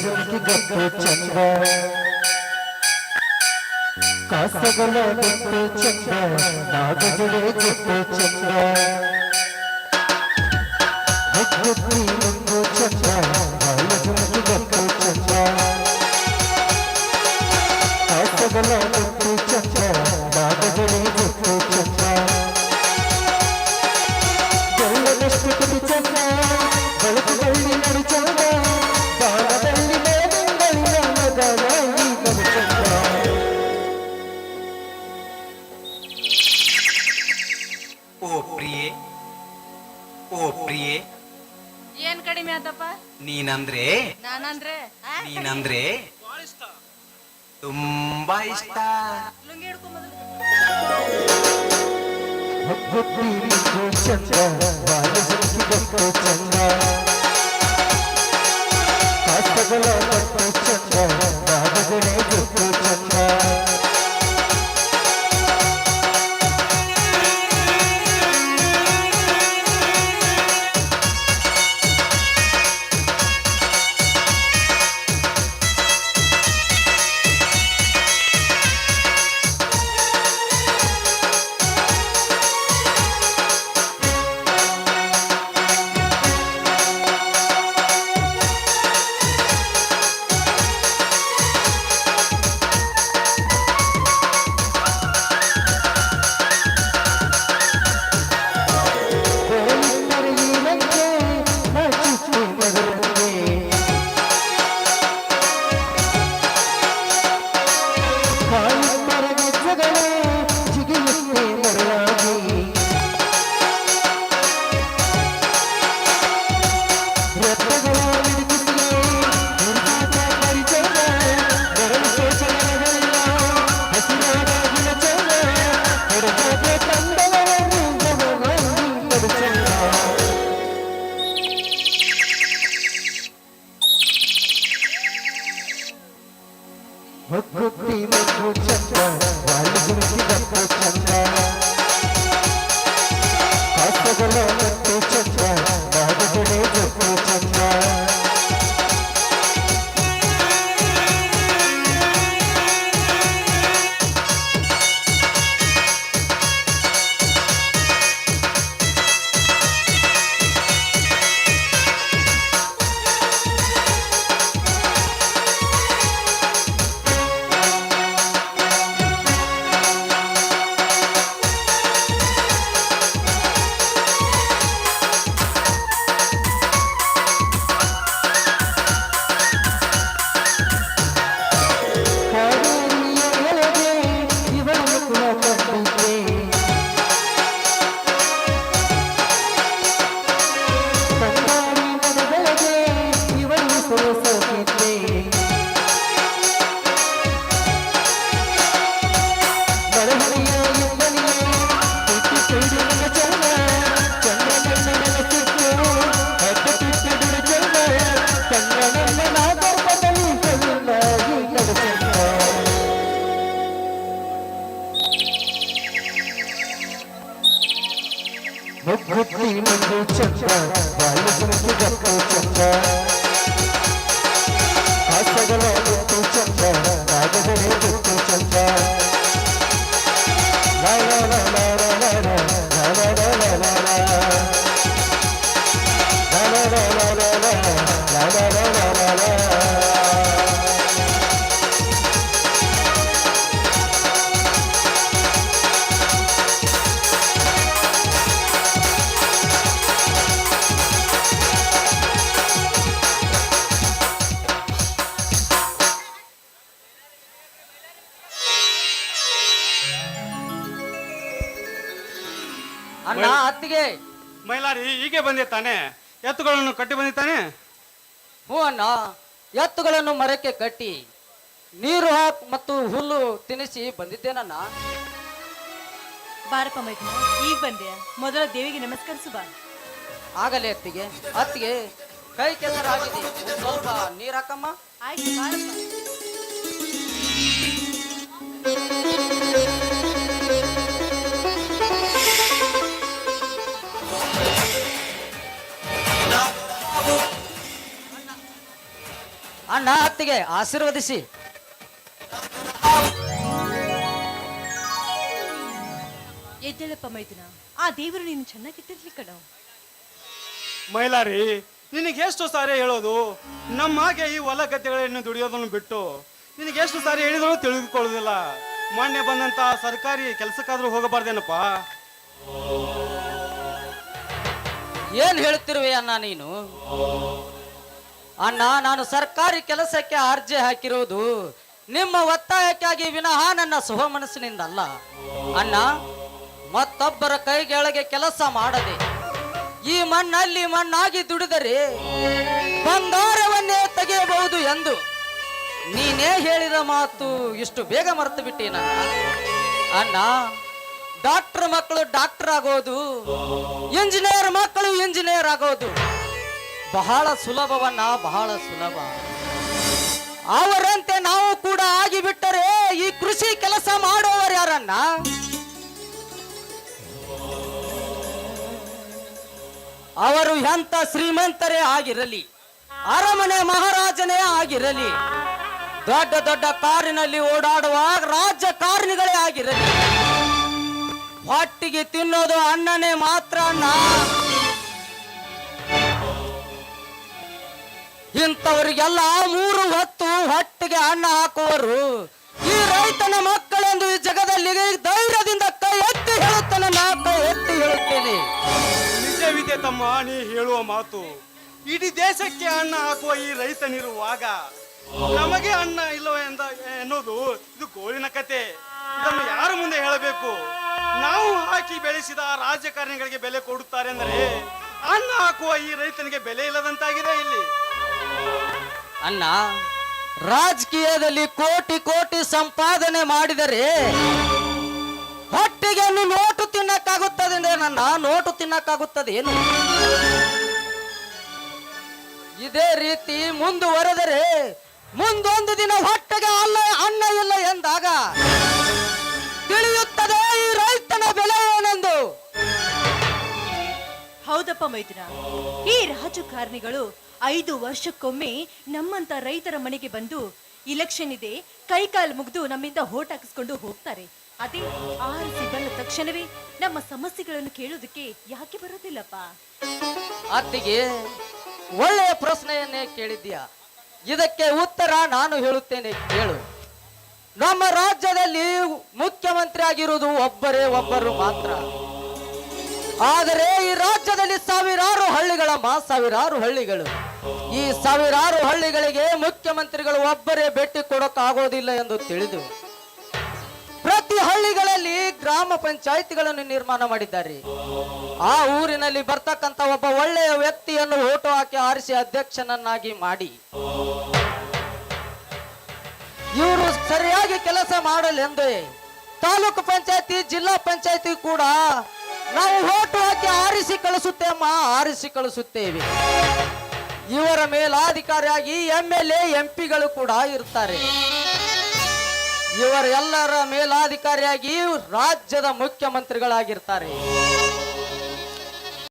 ಜಂಕಿ ಗತ್ತು ಚಂದ ಕಾಸಗಳ ಗತ್ತು ಚಂದ ನಾಗಜಡೆ ಗತ್ತು ಚಂದ ಮುಗ್ಗುತ್ತಿ ಮುಂಗು ಚಂದ ಬಾಳ ಜಂಕಿ ಗತ್ತು ಚಂದ ಕಾಸಗಳ ಗತ್ತು ಚಂದ ನಾಗಜಡೆ ಗತ್ತು ಚಂದ ಬೆಳ್ಳದಷ್ಟು ತುಟಿ ಚಂದ ಬೆಳಕುಗಳಲ್ಲಿ ನಡು ಚಂದ ಬಾಣದಲ್ಲಿ ಮೇಲಿಂಗಳಿನ ಮಗನಾಗಿ ಗಡು ಚಂದ. ಓ ಪ್ರಿಯೆ, ಓ ಪ್ರಿಯೆ, ಏನ್ ಕಡಿಮೆ ಆತಪ್ಪ? ನೀನಂದ್ರೆ ನಾನಂದ್ರೆ ತುಂಬಾ ಇಷ್ಟ. ಲುಂಗಿ ಹಿಡ್ಕೊ ಮೊದಲು. ಮುಗ್ಗುತ್ತಿ ಮುಂಗು ಚಂದ ಬಾಳ ಜಂಕಿ ಗತ್ತು ಚಂದ ಕಾಸಗಳ ಗತ್ತು ಚಂದ ನಾಗಜಡೆ ಗತ್ತು ಚಂದ ಮುಗ್ಗುತ್ತಿ ಮುಂಗು ಚಂದ ಬಾಳ ಜಂಕಿ ಗತ್ತು ಚಂದ ಕಾಸಗಳ ಗತ್ತು ಚಂದ ನಾಗಜಡೆ ಗತ್ತು ಚಂದ ಮುಗ್ಗುತ್ತಿ ಮುಂಗು ಚಂದ ಬಾಳ ಜಂಕಿ ಗತ್ತು ಚಂದ ಕಾಸಗಳ ಗತ್ತು ಚಂದ ನಾಗಜಡೆ ಗತ್ತು ಚಂದ ಲಾ ಲಾ ಲಾ ಲಾ ಲಾ ಲಾ ಲಾ ಲಾ ಲಾ ಲಾ ಲಾ ಲಾ ಲಾ ಲಾ ಲಾ ಲಾ ಲಾ. ಅಣ್ಣ ಅತ್ತಿಗೆ ಮೈಲಾರಿ ಹೀಗೆ ಬಂದೆ ತಾನೆ? ಎತ್ತುಗಳನ್ನು ಕಟ್ಟಿ ಬಂದಿದ್ದಾನೆ? ಹ್ಞೂ ಅಣ್ಣ, ಎತ್ತುಗಳನ್ನು ಮರಕ್ಕೆ ಕಟ್ಟಿ ನೀರು ಹಾಕಿ ಮತ್ತು ಹುಲ್ಲು ತಿನ್ನಿಸಿ ಬಂದಿದ್ದೇನಣ್ಣ. ಬಾರಪ್ಪ ಮೈದ್ನ, ಈಗ ಬಂದೆ. ಮೊದಲ ದೇವಿಗೆ ನಮಸ್ಕರಿಸು ಬಾ. ಆಗಲೇ ಅತ್ತಿಗೆ. ಅತ್ತಿಗೆ ಕೈ ಕೆಸರಾಗಿದೆ, ಸ್ವಲ್ಪ ನೀರು ಹಾಕಮ್ಮ. ಆಯ್ತು ಬಾರಪ್ಪ. ಅಣ್ಣ ಅತ್ತಿಗೆ ಆಶೀರ್ವದಿಸಿ. ಎದ್ದೇಳಪ್ಪ ಮೈದುನ, ಆ ದೇವರು ನೀನು ಚೆನ್ನಾಗಿಟ್ಟಿರ್ಲಿ ಕಣೋ. ಮೈಲಾರಿ, ನಿನಗೆ ಎಷ್ಟು ಸಾರಿ ಹೇಳೋದು, ನಮ್ಮ ಹಾಗೆ ಈ ಹೊಲ ಗದ್ದೆಗಳನ್ನು ದುಡಿಯೋದನ್ನು ಬಿಟ್ಟು ನಿನಗೆ ಎಷ್ಟು ಸಾರಿ ಹೇಳಿದ್ರು ತಿಳಿದುಕೊಳ್ಳೋದಿಲ್ಲ. ಮೊನ್ನೆ ಬಂದಂತ ಸರ್ಕಾರಿ ಕೆಲಸಕ್ಕಾದ್ರೂ ಹೋಗಬಾರ್ದೇನಪ್ಪ? ಏನ್ ಹೇಳ್ತಿರುವೆ ಅಣ್ಣ ನೀನು? ಅಣ್ಣ, ನಾನು ಸರ್ಕಾರಿ ಕೆಲಸಕ್ಕೆ ಅರ್ಜಿ ಹಾಕಿರೋದು ನಿಮ್ಮ ಒತ್ತಾಯಕ್ಕಾಗಿ ವಿನಃ ನನ್ನ ಸುಹ ಮನಸ್ಸಿನಿಂದ ಅಲ್ಲ. ಅಣ್ಣ, ಮತ್ತೊಬ್ಬರ ಕೈಗೆಳಗೆ ಕೆಲಸ ಮಾಡದೆ ಈ ಮಣ್ಣಲ್ಲಿ ಮಣ್ಣಾಗಿ ದುಡಿದರೆ ಬಂಗಾರವನ್ನೇ ತೆಗೆಯಬಹುದು ಎಂದು ನೀನೇ ಹೇಳಿದ ಮಾತು ಇಷ್ಟು ಬೇಗ ಮರೆತು ಬಿಟ್ಟೇನ ಅಣ್ಣ. ಡಾಕ್ಟರ್ ಮಕ್ಕಳು ಡಾಕ್ಟರ್ ಆಗೋದು, ಇಂಜಿನಿಯರ್ ಮಕ್ಕಳು ಇಂಜಿನಿಯರ್ ಆಗೋದು ಬಹಳ ಸುಲಭವನ್ನ, ಬಹಳ ಸುಲಭ. ಅವರಂತೆ ನಾವು ಕೂಡ ಆಗಿಬಿಟ್ಟರೆ ಈ ಕೃಷಿ ಕೆಲಸ ಮಾಡುವವರು ಯಾರನ್ನ? ಅವರು ಎಂತ ಶ್ರೀಮಂತರೇ ಆಗಿರಲಿ, ಅರಮನೆ ಮಹಾರಾಜನೇ ಆಗಿರಲಿ, ದೊಡ್ಡ ದೊಡ್ಡ ಕಾರಿನಲ್ಲಿ ಓಡಾಡುವ ರಾಜಕಾರಣಿಗಳೇ ಆಗಿರಲಿ, ಹೊಟ್ಟಿಗೆ ತಿನ್ನೋದು ಅನ್ನನೇ ಮಾತ್ರ ಅಣ್ಣ. ಇಂಥವರಿಗೆಲ್ಲ 3 ಹೊತ್ತು ಹೊಟ್ಟಿಗೆ ಅನ್ನ ಹಾಕುವರು ಈ ರೈತನ ಮಕ್ಕಳೆಂದು ಈ ಜಗದಲ್ಲಿ ಧೈರ್ಯದಿಂದ ಕೈ ಎತ್ತಿ ಹೇಳುತ್ತೇನೆ, ನಾ ಕೈ ಎತ್ತಿ ಹೇಳುತ್ತೇನೆ. ನಿಜವಿದೆ ತಮ್ಮ ನೀ ಹೇಳುವ ಮಾತು. ಇಡೀ ದೇಶಕ್ಕೆ ಅನ್ನ ಹಾಕುವ ಈ ರೈತನಿರುವಾಗ ನಮಗೆ ಅನ್ನ ಇಲ್ಲವ ಎನ್ನುವುದು ಇದು ಗೋಳಿನ ಕತೆ. ಇದನ್ನು ಯಾರ ಮುಂದೆ ಹೇಳಬೇಕು? ನಾವು ಹಾಕಿ ಬೆಳೆಸಿದ ರಾಜಕಾರಣಿಗಳಿಗೆ ಬೆಲೆ ಕೊಡುತ್ತಾರೆ ಅಂದರೆ ಅನ್ನ ಹಾಕುವ ಈ ರೈತನಿಗೆ ಬೆಲೆ ಇಲ್ಲದಂತಾಗಿದೆ ಇಲ್ಲಿ. ಅಣ್ಣ, ರಾಜಕೀಯದಲ್ಲಿ ಕೋಟಿ ಕೋಟಿ ಸಂಪಾದನೆ ಮಾಡಿದರೆ ಹೊಟ್ಟಿಗೆ ನೋಟು ತಿನ್ನಕ್ಕಾಗುತ್ತದೆ ನನ್ನ? ನೋಟು ತಿನ್ನಕ್ಕಾಗುತ್ತದೆ ಏನು? ಇದೇ ರೀತಿ ಮುಂದುವರೆದರೆ ಮುಂದೊಂದು ದಿನ ಹೊಟ್ಟೆಗೆ ಅನ್ನ ಇಲ್ಲ ಎಂದಾಗ ತಿಳಿಯುತ್ತದೆ ಈ ರೈತನ ಬೆಲೆ ಏನೆಂದು. ಹೌದಪ್ಪ ಮೈದುನ, ಈ ರಾಜಕಾರಣಿಗಳು 5 ವರ್ಷಕ್ಕೊಮ್ಮೆ ನಮ್ಮಂತ ರೈತರ ಮನೆಗೆ ಬಂದು ಇಲೆಕ್ಷನ್ ಇದೆ ಕೈಕಾಲು ಮುಗಿದು ನಮ್ಮಿಂದ ಓಟ್ ಹಾಕಿಸ್ಕೊಂಡು ಹೋಗ್ತಾರೆ. ಅದೇ ಆರಿಸಿ ಬಂದ ತಕ್ಷಣವೇ ನಮ್ಮ ಸಮಸ್ಯೆಗಳನ್ನು ಕೇಳೋದಕ್ಕೆ ಯಾಕೆ ಬರೋದಿಲ್ಲಪ್ಪ? ಅತ್ತಿಗೆ ಒಳ್ಳೆಯ ಪ್ರಶ್ನೆಯನ್ನೇ ಕೇಳಿದ್ಯಾ. ಇದಕ್ಕೆ ಉತ್ತರ ನಾನು ಹೇಳುತ್ತೇನೆ, ಕೇಳು. ನಮ್ಮ ರಾಜ್ಯದಲ್ಲಿ ಮುಖ್ಯಮಂತ್ರಿ ಆಗಿರುವುದು ಒಬ್ಬರು ಮಾತ್ರ. ಆದರೆ ಈ ರಾಜ್ಯದಲ್ಲಿ ಸಾವಿರಾರು ಹಳ್ಳಿಗಳು. ಈ ಸಾವಿರಾರು ಹಳ್ಳಿಗಳಿಗೆ ಮುಖ್ಯಮಂತ್ರಿಗಳು ಒಬ್ಬರೇ ಭೇಟಿ ಕೊಡೋಕ್ಕಾಗೋದಿಲ್ಲ ಎಂದು ತಿಳಿದು ಪ್ರತಿ ಹಳ್ಳಿಗಳಲ್ಲಿ ಗ್ರಾಮ ಪಂಚಾಯಿತಿಗಳನ್ನು ನಿರ್ಮಾಣ ಮಾಡಿದ್ದಾರೆ. ಆ ಊರಿನಲ್ಲಿ ಬರ್ತಕ್ಕಂತ ಒಬ್ಬ ಒಳ್ಳೆಯ ವ್ಯಕ್ತಿಯನ್ನು ಓಟು ಹಾಕಿ ಆರಿಸಿ ಅಧ್ಯಕ್ಷನನ್ನಾಗಿ ಮಾಡಿ ಇವರು ಸರಿಯಾಗಿ ಕೆಲಸ ಮಾಡಲೆಂದೇ ತಾಲೂಕು ಪಂಚಾಯತಿ, ಜಿಲ್ಲಾ ಪಂಚಾಯತಿ ಕೂಡ ನಾವು ಓಟು ಹಾಕಿ ಆರಿಸಿ ಕಳಿಸುತ್ತೇವೆ. ಇವರ ಮೇಲಾಧಿಕಾರಿಯಾಗಿ MLA MP ಗಳು ಕೂಡ ಇರ್ತಾರೆ. ಇವರೆಲ್ಲರ ಮೇಲಾಧಿಕಾರಿಯಾಗಿ ರಾಜ್ಯದ ಮುಖ್ಯಮಂತ್ರಿಗಳಾಗಿರ್ತಾರೆ.